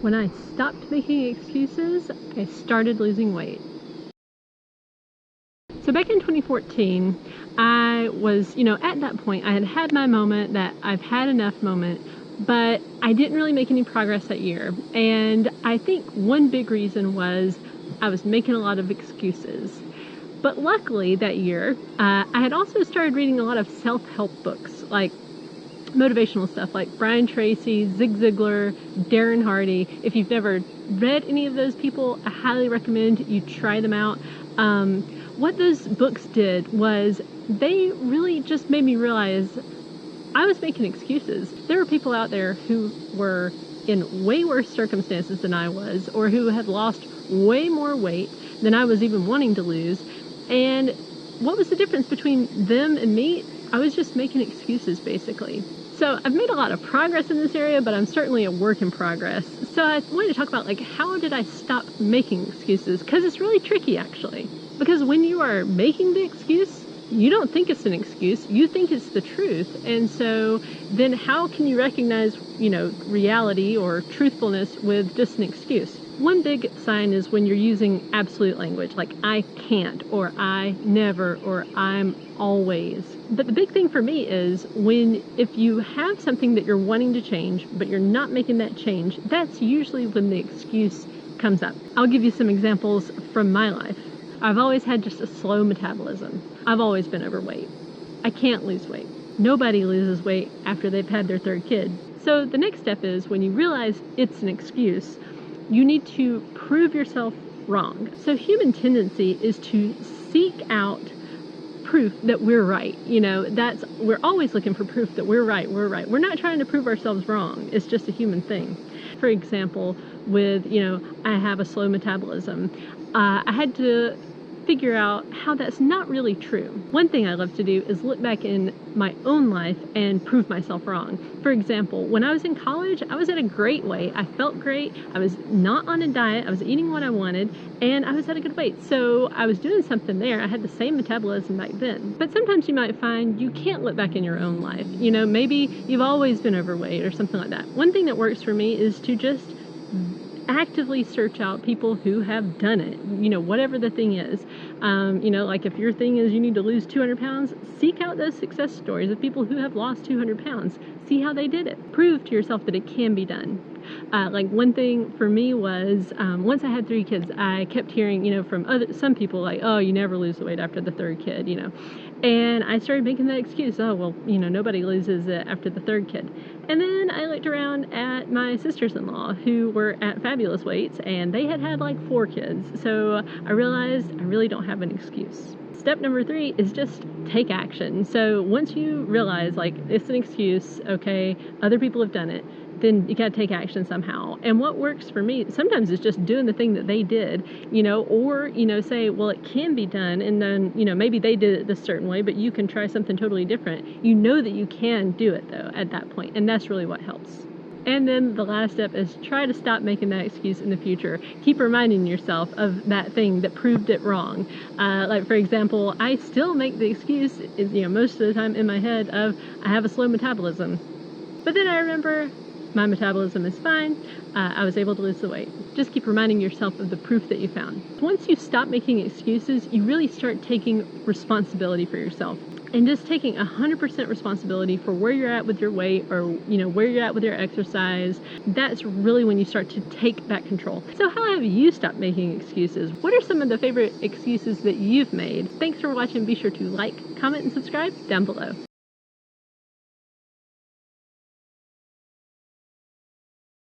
When I stopped making excuses, I started losing weight. So back in 2014, I was, at that point, I had had my moment, that I've had enough moment, but I didn't really make any progress that year. And I think one big reason was I was making a lot of excuses. But luckily that year, I had also started reading a lot of self-help books, like motivational stuff like Brian Tracy, Zig Ziglar, Darren Hardy. If you've never read any of those people, I highly recommend you try them out. What those books did was they really just made me realize I was making excuses. There were people out there who were in way worse circumstances than I was, or who had lost way more weight than I was even wanting to lose. And what was the difference between them and me? I was just making excuses, basically. So I've made a lot of progress in this area, but I'm certainly a work in progress. So I wanted to talk about, how did I stop making excuses? Because it's really tricky, actually. Because when you are making the excuse, you don't think it's an excuse, you think it's the truth. And so then how can you recognize, reality or truthfulness with just an excuse? One big sign is when you're using absolute language, like I can't, or I never, or I'm always. But the big thing for me is if you have something that you're wanting to change, but you're not making that change, that's usually when the excuse comes up. I'll give you some examples from my life. I've always had just a slow metabolism. I've always been overweight. I can't lose weight. Nobody loses weight after they've had their third kid. So the next step is when you realize it's an excuse, you need to prove yourself wrong. So human tendency is to seek out proof that we're right. We're always looking for proof that we're right. We're not trying to prove ourselves wrong. It's just a human thing. For example, with, I have a slow metabolism. I had to figure out how that's not really true. One thing I love to do is look back in my own life and prove myself wrong. For example, when I was in college, I was at a great weight. I felt great. I was not on a diet. I was eating what I wanted, and I was at a good weight. So I was doing something there. I had the same metabolism back then. But sometimes you might find you can't look back in your own life. Maybe you've always been overweight or something like that. One thing that works for me is to just actively search out people who have done it, whatever the thing is. Like if your thing is you need to lose 200 pounds, seek out those success stories of people who have lost 200 pounds. See how they did it. Prove to yourself that it can be done. One thing for me was once I had 3 kids, I kept hearing, from some people like, oh, you never lose the weight after the 3rd kid, And I started making that excuse, oh, well, nobody loses it after the 3rd kid. And then I looked around at my sisters-in-law who were at fabulous weights, and they had 4 kids. So I realized I really don't have an excuse. Step number 3 is just take action. So once you realize, it's an excuse, okay, other people have done it, then you gotta take action somehow. And what works for me sometimes is just doing the thing that they did, or, say, well, it can be done, and then, maybe they did it this certain way, but you can try something totally different. You know that you can do it, though, at that point, and that's really what helps. And then the last step is try to stop making that excuse in the future. Keep reminding yourself of that thing that proved it wrong. For example, I still make the excuse, most of the time in my head of, I have a slow metabolism. But then I remember, my metabolism is fine. I was able to lose the weight. Just keep reminding yourself of the proof that you found. Once you stop making excuses, you really start taking responsibility for yourself. And just taking 100% responsibility for where you're at with your weight, or where you're at with your exercise. That's really when you start to take back control. So how have you stopped making excuses? What are some of the favorite excuses that you've made? Thanks for watching. Be sure to like, comment, and subscribe down below.